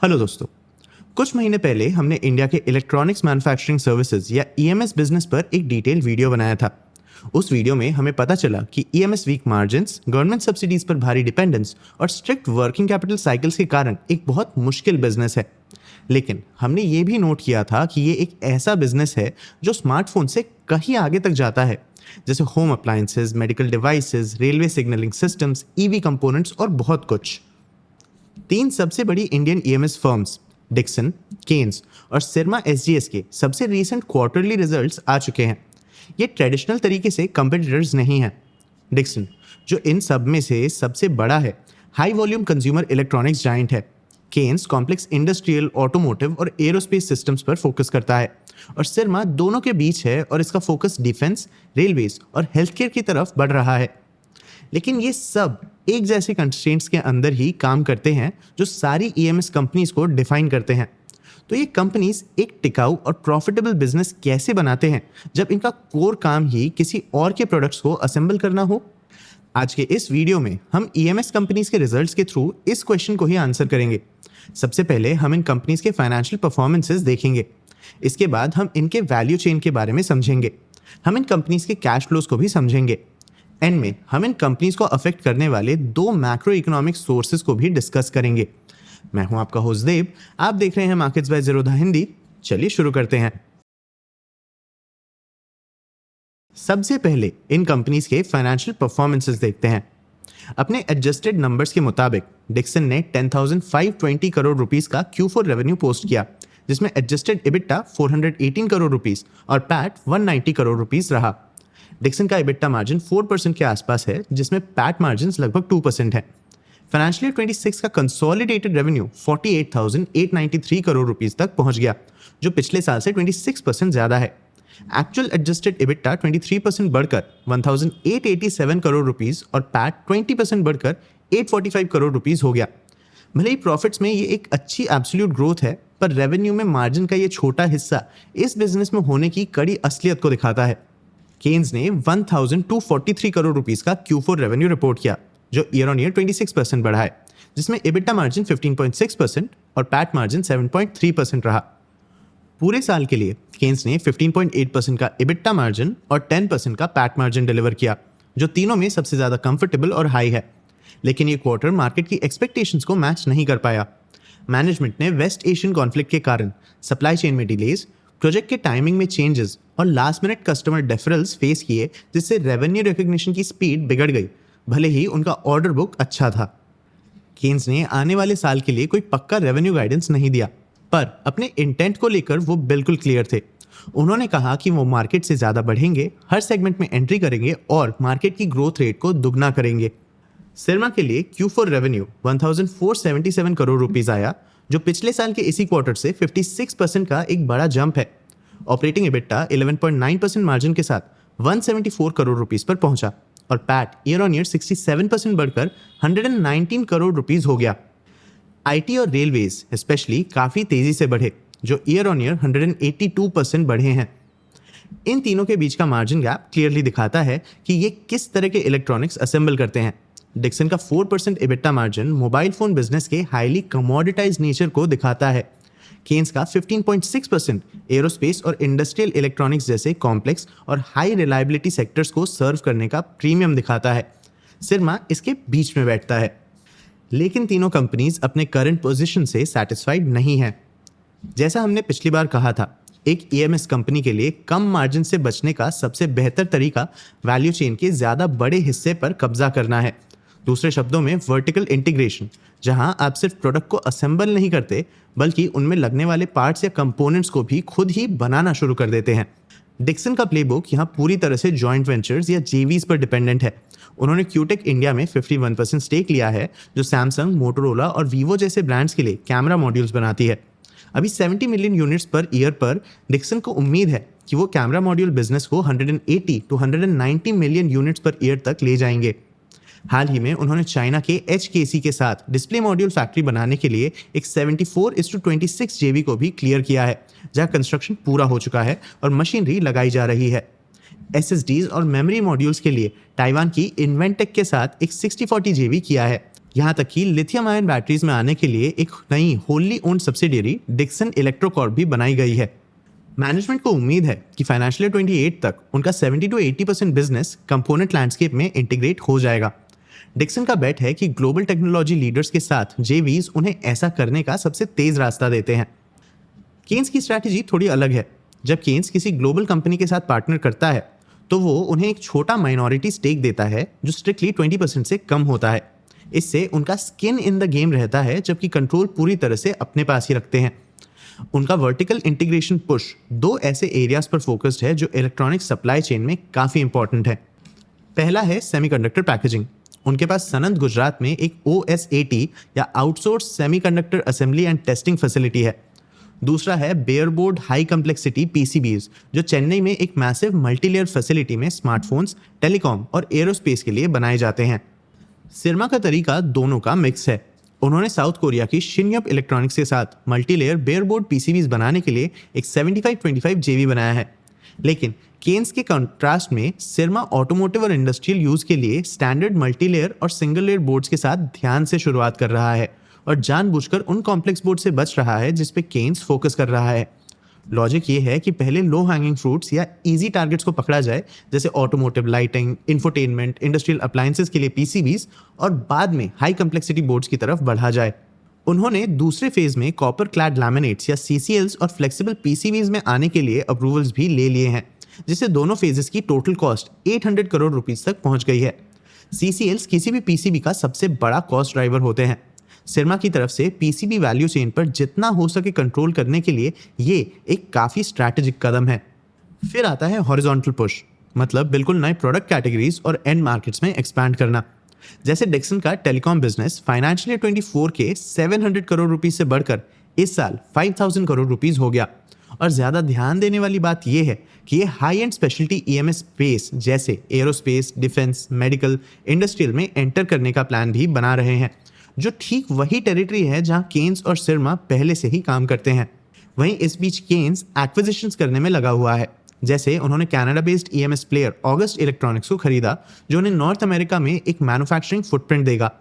Hello दोस्तों। कुछ महीने पहले हमने इंडिया के इलेक्ट्रॉनिक्स मैन्युफैक्चरिंग सर्विसेज या ईएमएस बिजनेस पर एक डिटेल वीडियो बनाया था। उस वीडियो में हमें पता चला कि EMS weak margins, government subsidies पर भारी डिपेंडेंस और स्ट्रिक्ट वर्किंग कैपिटल साइकिल्स के कारण एक बहुत मुश्किल बिजनेस है। लेकिन हमने ये भी नोट किया था कि ये एक ऐसा बिजनेस है जो स्मार्टफोन से कहीं आगे तक जाता है, जैसे home appliances, medical devices, railway signalling systems, EV components और बहुत कुछ। तीन सबसे बड़ी Indian EMS firms Dixon, Kaynes और सिरमा एसजीएस के सबसे रीसेंट क्वार्टरली रिजल्ट्स आ चुके हैं। ये ट्रेडिशनल तरीके से कंपटीटर्स नहीं हैं। डिक्सन, जो इन सब में से सबसे बड़ा है, high volume consumer electronics giant है। केन्स कॉम्प्लेक्स इंडस्ट्रियल, ऑटोमोटिव और एरोस्पेस सिस्टम्स पर फोकस करता है, और सिरमा दोनों के बीच है और इसका फोकस डिफेंस, रेलवेज और हेल्थ केयर की तरफ बढ़ रहा है। लेकिन ये सब एक जैसे कंस्ट्रेंट्स के अंदर ही काम करते हैं जो सारी ईएमएस कंपनीज को डिफाइन करते हैं। तो ये कंपनीज एक टिकाऊ और प्रॉफिटेबल बिजनेस कैसे बनाते हैं जब इनका कोर काम ही किसी और के प्रोडक्ट्स को असेंबल करना हो? आज के इस वीडियो में हम ईएमएस कंपनीज के रिजल्ट्स के थ्रू इस क्वेश्चन को ही आंसर करेंगे। सबसे पहले हम इन कंपनीज के फाइनेंशियल परफॉर्मेंसेस देखेंगे। इसके बाद हम इनके वैल्यू चेन के बारे में समझेंगे। हम इन कंपनीज के कैश फ्लोज को भी समझेंगे। एंड में हम इन कंपनीज को अफेक्ट करने वाले दो मैक्रो इकोनॉमिक सोर्सेज को भी डिस्कस करेंगे। मैं हूं आपका होस्ट देव, आप देख रहे हैं मार्केट्स बाय ज़ीरोधा हिंदी। चलिए शुरू करते हैं। सबसे पहले इन कंपनीज के फाइनेंशियल परफॉर्मेंसेस देखते हैं। अपने एडजस्टेड नंबर्स के मुताबिक डिक्सन ने 10,520 करोड़ रुपीस का Q4 रेवेन्यू पोस्ट किया, जिसमें एडजस्टेड इबिट्टा 418 करोड़ रुपीस और पैट 190 करोड़ रुपीस रहा। डिक्सन का इबिट्टा मार्जिन 4% के आसपास है, जिसमें पैट मार्जिन लगभग 2% है। फाइनेंशियल ईयर 26 का कंसोलिडेटेड रेवेन्यू 48,893 करोड़ रुपीस तक पहुंच गया, जो पिछले साल से 26% ज्यादा है। एक्चुअल एडजस्टेड इबिट्टा 23% बढ़कर 1,887 करोड़ रुपीस और पैट 20% बढ़कर 845 करोड़ रुपीस हो गया। भले ही प्रॉफिट्स में ये एक अच्छी एब्सोल्यूट ग्रोथ है, पर रेवेन्यू में मार्जिन का ये छोटा हिस्सा इस बिजनेस में होने की कड़ी असलियत को दिखाता है। केन्स ने 1,243 करोड़ रुपीस का Q4 रेवेन्यू रिपोर्ट किया, जो ईयर ऑन ईयर 26% बढ़ा है, जिसमें इबिट्टा मार्जिन 15.6% और पैट मार्जिन 7.3% रहा। पूरे साल के लिए केन्स ने 15.8% का इबिट्टा मार्जिन और 10% का पैट मार्जिन डिलीवर किया, जो तीनों में सबसे ज़्यादा कंफर्टेबल और हाई है। लेकिन ये क्वार्टर मार्केट की एक्सपेक्टेशंस को मैच नहीं कर पाया। मैनेजमेंट ने वेस्ट एशियन कॉन्फ्लिक्ट के कारण सप्लाई चेन में डिलेज, प्रोजेक्ट के टाइमिंग में चेंजेस और लास्ट मिनट कस्टमर डेफरल्स फेस किए, जिससे रेवेन्यू रिकॉग्निशन की स्पीड बिगड़ गई, भले ही उनका ऑर्डर बुक अच्छा था। केन्स ने आने वाले साल के लिए कोई पक्का रेवेन्यू गाइडेंस नहीं दिया, पर अपने इंटेंट को लेकर वो बिल्कुल क्लियर थे। उन्होंने कहा कि वो मार्केट से ज़्यादा बढ़ेंगे, हर सेगमेंट में एंट्री करेंगे और मार्केट की ग्रोथ रेट को दुगना करेंगे। सिरमा के लिए Q4 रेवेन्यू 1,477 करोड़ रुपीस आया, जो पिछले साल के इसी क्वार्टर से 56% का एक बड़ा जंप है। ऑपरेटिंग इबिट्टा 11.9% मार्जिन के साथ 174 करोड़ रुपीस पर पहुंचा और पैट ईयर ऑन ईयर 67% बढ़कर 119 करोड़ रुपीस हो गया। आईटी और रेलवेज स्पेशली काफ़ी तेज़ी से बढ़े, जो ईयर ऑन ईयर 182% बढ़े हैं। इन तीनों के बीच का मार्जिन गैप क्लियरली दिखाता है कि ये किस तरह के इलेक्ट्रॉनिक्स असेंबल करते हैं। डिक्सन का 4% EBITDA margin mobile phone business के हाईली कमोडिटाइज नेचर को दिखाता है। केन्स का 15.6% एरोस्पेस और इंडस्ट्रियल इलेक्ट्रॉनिक्स जैसे कॉम्प्लेक्स और हाई रिलायबिलिटी सेक्टर्स को सर्व करने का प्रीमियम दिखाता है। सिरमा इसके बीच में बैठता है। लेकिन तीनों कंपनीज अपने करंट पोजीशन से सैटिस्फाइड नहीं है। जैसा हमने पिछली बार कहा था, एक ईएमएस कंपनी के लिए कम मार्जिन से बचने का सबसे बेहतर तरीका वैल्यू चेन के ज़्यादा बड़े हिस्से पर कब्जा करना है। दूसरे शब्दों में वर्टिकल इंटीग्रेशन, जहां आप सिर्फ प्रोडक्ट को असेंबल नहीं करते, बल्कि उनमें लगने वाले पार्ट्स या कंपोनेंट्स को भी खुद ही बनाना शुरू कर देते हैं। डिक्सन का प्लेबुक यहाँ पूरी तरह से जॉइंट वेंचर्स या जेवीज पर डिपेंडेंट है। उन्होंने क्यूटेक इंडिया में 51% स्टेक लिया है, जो सैमसंग, मोटोरोला और वीवो जैसे ब्रांड्स के लिए कैमरा मॉड्यूल्स बनाती है। अभी 70 मिलियन यूनिट्स पर ईयर पर डिक्सन को उम्मीद है कि वो कैमरा मॉड्यूल बिजनेस को 180 to 190 million units per year तक ले जाएंगे। हाल ही में उन्होंने चाइना के HKC के साथ डिस्प्ले मॉड्यूल फैक्ट्री बनाने के लिए एक 74:26 JV को भी क्लियर किया है, जहां कंस्ट्रक्शन पूरा हो चुका है और मशीनरी लगाई जा रही है। SSDs और मेमोरी मॉड्यूल्स के लिए ताइवान की इन्वेंटेक के साथ एक 60-40 JV किया है। यहाँ तक कि लिथियम आयन बैटरीज में आने के लिए एक नई होली ओन्ड सब्सिडियरी डिक्सन इलेक्ट्रोकॉर्प भी बनाई गई है। मैनेजमेंट को उम्मीद है कि फाइनेंशियल ईयर 28 तक उनका 70 to 80% बिजनेस कंपोनेंट लैंडस्केप में इंटीग्रेट हो जाएगा। डिक्सन का बेट है कि ग्लोबल टेक्नोलॉजी लीडर्स के साथ जेवीज उन्हें ऐसा करने का सबसे तेज रास्ता देते हैं। केन्स की स्ट्रैटेजी थोड़ी अलग है। जब केन्स किसी ग्लोबल कंपनी के साथ पार्टनर करता है तो वो उन्हें एक छोटा माइनॉरिटी स्टेक देता है जो स्ट्रिक्टली 20% से कम होता है। इससे उनका स्किन इन द गेम रहता है, जबकि कंट्रोल पूरी तरह से अपने पास ही रखते हैं। उनका वर्टिकल इंटीग्रेशन पुश दो ऐसे एरियाज पर फोकस्ड है जो इलेक्ट्रॉनिक सप्लाई चेन में काफ़ी इंपॉर्टेंट है। पहला है सेमीकंडक्टर पैकेजिंग। उनके पास सनंद गुजरात में एक OSAT या outsource semiconductor assembly and testing facility है। दूसरा है बेयरबोर्ड हाई कम्प्लेक्सिटी PCBs, जो चेन्नई में एक मैसिव मल्टीलेयर फैसिलिटी में स्मार्टफोन्स, टेलीकॉम और एरोस्पेस के लिए बनाए जाते हैं। सिरमा का तरीका दोनों का मिक्स है। उन्होंने साउथ कोरिया की शिनयप इलेक्ट्रॉनिक्स के साथ मल्टीलेयर बेयरबोर्ड PCBs बनाने के लिए एक 75-25 JV बनाया है। लेकिन केन्स के कंट्रास्ट में सिरमा ऑटोमोटिव और इंडस्ट्रियल यूज के लिए स्टैंडर्ड मल्टीलेयर और सिंगल लेयर बोर्ड्स के साथ ध्यान से शुरुआत कर रहा है और जानबूझकर उन कॉम्प्लेक्स बोर्ड से बच रहा है जिस पे केन्स फोकस कर रहा है। लॉजिक ये है कि पहले लो हैंगिंग फ्रूट्स या इजी टारगेट्स को पकड़ा जाए, जैसे automotive, lighting, infotainment, industrial appliances के लिए PCBs, और बाद में हाई कम्प्लेक्सिटी बोर्ड्स की तरफ बढ़ा जाए। उन्होंने दूसरे फेज में कॉपर क्लैड लैमिनेट्स या CCLs और फ्लेक्सिबल PCBs में आने के लिए अप्रूवल्स भी ले लिए हैं, जिससे दोनों फेजेस की टोटल कॉस्ट 800 करोड़ रुपीस तक पहुंच गई है। CCLs किसी भी PCB का सबसे बड़ा कॉस्ट ड्राइवर होते हैं। सिरमा की तरफ से PCB वैल्यू चेन पर जितना हो सके कंट्रोल करने के लिए ये एक काफ़ी स्ट्रैटेजिक कदम है। फिर आता है हॉरिजॉन्टल पुश, मतलब बिल्कुल नए प्रोडक्ट कैटेगरीज और एंड मार्केट्स में एक्सपैंड करना। जैसे डिक्सन का टेलीकॉम बिजनेस फाइनेंशियल ईयर 24 के 700 करोड़ रुपीस से बढ़कर इस साल 5000 करोड़ रुपीस हो गया। और ज़्यादा ध्यान देने वाली बात यह है कि ये high and speciality EMS space जैसे एरोस्पेस, डिफेंस, मेडिकल, इंडस्ट्रियल में एंटर करने का प्लान भी बना रहे हैं, जो ठीक वही टेरिटरी है जहां केन्स और सिरमा पहले से ही काम करते हैं। वहीं इस बीच केन्स एक्विजिशंस करने में लगा हुआ है। जैसे उन्होंने Canada based EMS player August electronics को खरीदा, जो उन्हें नॉर्थ अमेरिका में एक मैन्युफैक्चरिंग फुटप्रिंट देगा।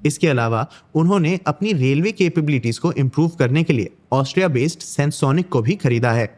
इसके अलावा उन्होंने अपनी रेलवे कैपेबिलिटीज को इम्प्रूव करने के लिए ऑस्ट्रिया बेस्ड सेंसोनिक को भी खरीदा है।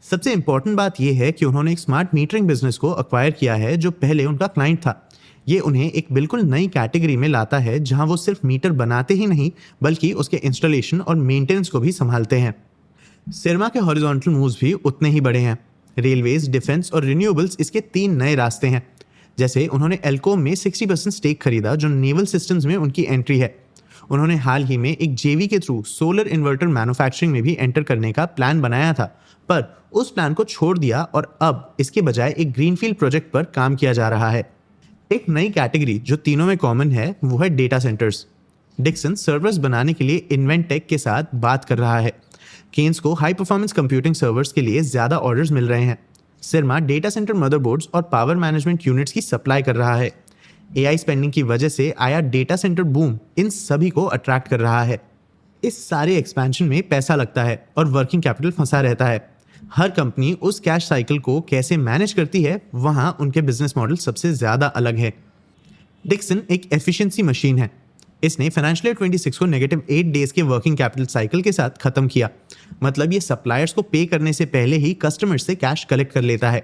सबसे इंपॉर्टेंट बात यह है कि उन्होंने एक स्मार्ट मीटरिंग बिजनेस को अक्वायर किया है, जो पहले उनका क्लाइंट था। ये उन्हें एक बिल्कुल नई कैटेगरी में लाता है, जहां वो सिर्फ मीटर बनाते ही नहीं बल्कि उसके इंस्टॉलेशन और मेंटेनेंस को भी संभालते हैं। सिरमा के हॉरिजॉन्टल मूव्स भी उतने ही बड़े हैं। रेलवेज, डिफेंस और रिन्यूएबल्स इसके 3 नए रास्ते हैं। जैसे उन्होंने एल्कोम में 60% स्टेक खरीदा, जो नेवल सिस्टम्स में उनकी एंट्री है। उन्होंने हाल ही में एक JV के थ्रू सोलर इन्वर्टर मैन्युफैक्चरिंग में भी एंटर करने का प्लान बनाया था, पर उस प्लान को छोड़ दिया और अब इसके बजाय एक ग्रीनफील्ड प्रोजेक्ट पर काम किया जा रहा है। एक नई कैटेगरी जो तीनों में कॉमन है वो है डेटा सेंटर्स। डिक्सन सर्वर्स बनाने के लिए इन्वेंटेक के साथ बात कर रहा है। केन्स को हाई परफॉर्मेंस कंप्यूटिंग सर्वर्स के लिए ज़्यादा ऑर्डर्स मिल रहे हैं। सिरमा डेटा सेंटर मदरबोर्ड्स और पावर मैनेजमेंट यूनिट्स की सप्लाई कर रहा है। AI स्पेंडिंग की वजह से आया डेटा सेंटर बूम इन सभी को अट्रैक्ट कर रहा है। इस सारे एक्सपेंशन में पैसा लगता है और वर्किंग कैपिटल फंसा रहता है। हर कंपनी उस कैश साइकिल को कैसे मैनेज करती है, वहां उनके बिजनेस मॉडल सबसे ज़्यादा अलग है। डिक्सन एक एफिशिएंसी मशीन है। इसने फाइनेंशियल ईयर 26 को -8 डेज के वर्किंग कैपिटल साइकिल के साथ खत्म किया। मतलब ये सप्लायर्स को पे करने से पहले ही कस्टमर से कैश कलेक्ट कर लेता है।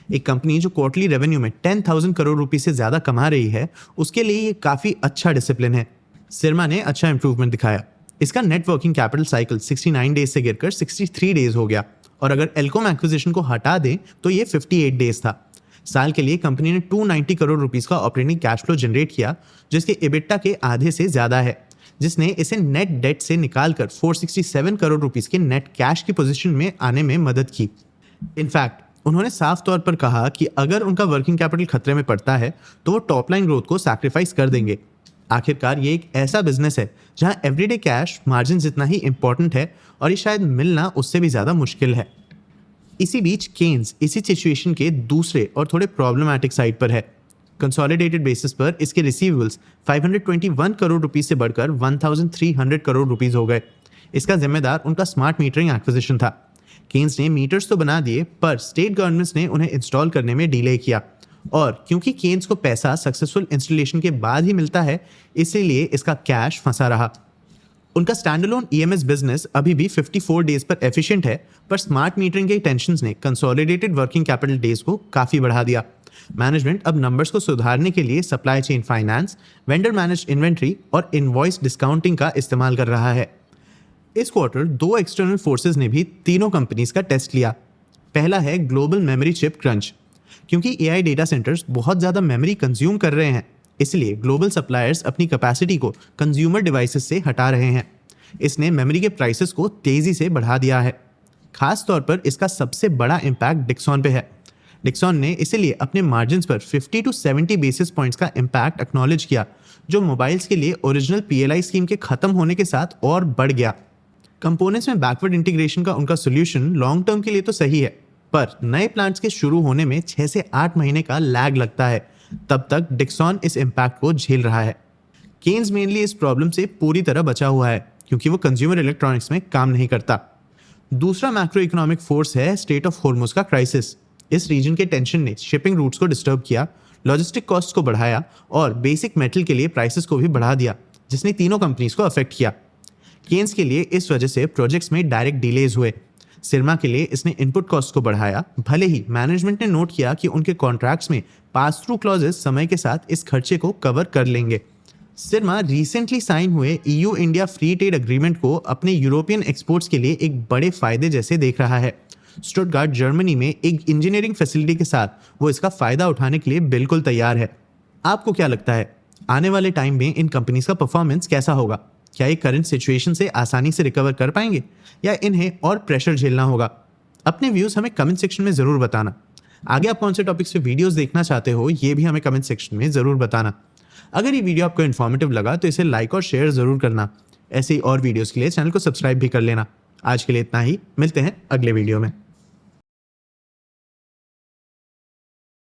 एक कंपनी जो क्वार्टरली रेवेन्यू में 10,000 करोड़ रुपए से ज़्यादा कमा रही है, उसके लिए ये काफ़ी अच्छा डिसिप्लिन है। सिरमा ने अच्छा इंप्रूवमेंट दिखाया। इसका net working capital cycle 69 days से गिरकर 63 डेज हो गया, और अगर एल्कोम एक्विजिशन को हटा दें तो ये 58 डेज था। साल के लिए कंपनी ने 290 करोड़ रुपीस का ऑपरेटिंग कैश फ्लो जनरेट किया, जिसके EBITDA के आधे से ज़्यादा है, जिसने इसे नेट डेट से निकालकर 467 करोड़ रुपीस के नेट कैश की पोजीशन में आने में मदद की। इनफैक्ट उन्होंने साफ तौर पर कहा कि अगर उनका वर्किंग कैपिटल खतरे में पड़ता है तो वो टॉप लाइन ग्रोथ को सैक्रिफाइस कर देंगे। आखिरकार ये एक ऐसा बिजनेस है जहां एवरीडे कैश मार्जिन जितना ही इंपॉर्टेंट है, और ये शायद मिलना उससे भी ज़्यादा मुश्किल है। इसी बीच केन्स इसी सिचुएशन के दूसरे और थोड़े प्रॉब्लमैटिक साइड पर है। कंसोलिडेटेड बेसिस पर इसके रिसीवेबल्स 521 करोड़ रुपीस से बढ़कर 1300 करोड़ रुपीस हो गए। इसका जिम्मेदार उनका स्मार्ट मीटरिंग एक्विजिशन था। केन्स ने मीटर्स तो बना दिए, पर स्टेट गवर्नमेंट्स ने उन्हें इंस्टॉल करने में डिले किया। और क्योंकि केन्स को पैसा सक्सेसफुल इंस्टॉलेशन के बाद ही मिलता है, इसीलिए इसका कैश फंसा रहा। उनका स्टैंडअलोन ईएमएस बिजनेस अभी भी 54 डेज पर एफिशिएंट है, पर स्मार्ट मीटरिंग के टेंशंस ने कंसोलिडेटेड वर्किंग कैपिटल डेज को काफ़ी बढ़ा दिया। मैनेजमेंट अब नंबर्स को सुधारने के लिए supply chain finance, vendor managed inventory और इनवॉइस डिस्काउंटिंग का इस्तेमाल कर रहा है। इस क्वार्टर 2 एक्सटर्नल फोर्सेस ने भी तीनों कंपनीज का टेस्ट लिया। पहला है ग्लोबल मेमोरी चिप क्रंच। क्योंकि एआई डेटा सेंटर्स बहुत ज़्यादा मेमोरी कंज्यूम कर रहे हैं, इसलिए ग्लोबल सप्लायर्स अपनी कैपेसिटी को कंज्यूमर डिवाइसेस से हटा रहे हैं। इसने मेमोरी के प्राइसेस को तेज़ी से बढ़ा दिया है। खास तौर पर इसका सबसे बड़ा इम्पैक्ट डिक्सॉन पे है। डिक्सॉन ने इसीलिए अपने मार्जिन्स पर 50 to 70 बेसिस पॉइंट्स का इम्पैक्ट एक्नॉलेज किया, जो मोबाइल्स के लिए ओरिजिनल पीएलआई स्कीम के खत्म होने के साथ और बढ़ गया। कंपोनेंट्स में बैकवर्ड इंटीग्रेशन का उनका सोल्यूशन लॉन्ग टर्म के लिए तो सही है, पर नए प्लांट्स के शुरू होने में 6 से 8 महीने का लैग लगता है। तब तक डिक्सॉन इस इम्पैक्ट को झेल रहा है। केन्स मेनली इस प्रॉब्लम से पूरी तरह बचा हुआ है, क्योंकि वो कंज्यूमर इलेक्ट्रॉनिक्स में काम नहीं करता। दूसरा मैक्रो इकोनॉमिक फोर्स है स्ट्रेट ऑफ हॉर्मुज का क्राइसिस। इस रीजन के टेंशन ने शिपिंग रूट्स को डिस्टर्ब किया, लॉजिस्टिक कॉस्ट को बढ़ाया और बेसिक मेटल के लिए प्राइसेस को भी बढ़ा दिया, जिसने तीनों कंपनीज को अफेक्ट किया। केन्स के लिए इस वजह से प्रोजेक्ट्स में डायरेक्ट डिलेज हुए। सिरमा के लिए इसने इनपुट कॉस्ट को बढ़ाया, भले ही मैनेजमेंट ने नोट किया कि उनके कॉन्ट्रैक्ट्स में पास थ्रू क्लॉजेस समय के साथ इस खर्चे को कवर कर लेंगे। सिरमा रिसेंटली साइन हुए EU India free trade agreement को अपने यूरोपियन एक्सपोर्ट्स के लिए एक बड़े फायदे जैसे देख रहा है। स्टुटगार्ट जर्मनी में एक इंजीनियरिंग फैसिलिटी के साथ वो इसका फायदा उठाने के लिए बिल्कुल तैयार है। आपको क्या लगता है, आने वाले टाइम में इन कंपनीज का परफॉर्मेंस कैसा होगा? क्या ये करंट सिचुएशन से आसानी से रिकवर कर पाएंगे या इन्हें और प्रेशर झेलना होगा? अपने व्यूज़ हमें कमेंट सेक्शन में ज़रूर बताना। आगे आप कौन से टॉपिक्स पे वीडियोस देखना चाहते हो, ये भी हमें कमेंट सेक्शन में ज़रूर बताना। अगर ये वीडियो आपको इन्फॉर्मेटिव लगा तो इसे लाइक और शेयर ज़रूर करना। ऐसे ही और वीडियोज़ के लिए चैनल को सब्सक्राइब भी कर लेना। आज के लिए इतना ही, मिलते हैं अगले वीडियो में।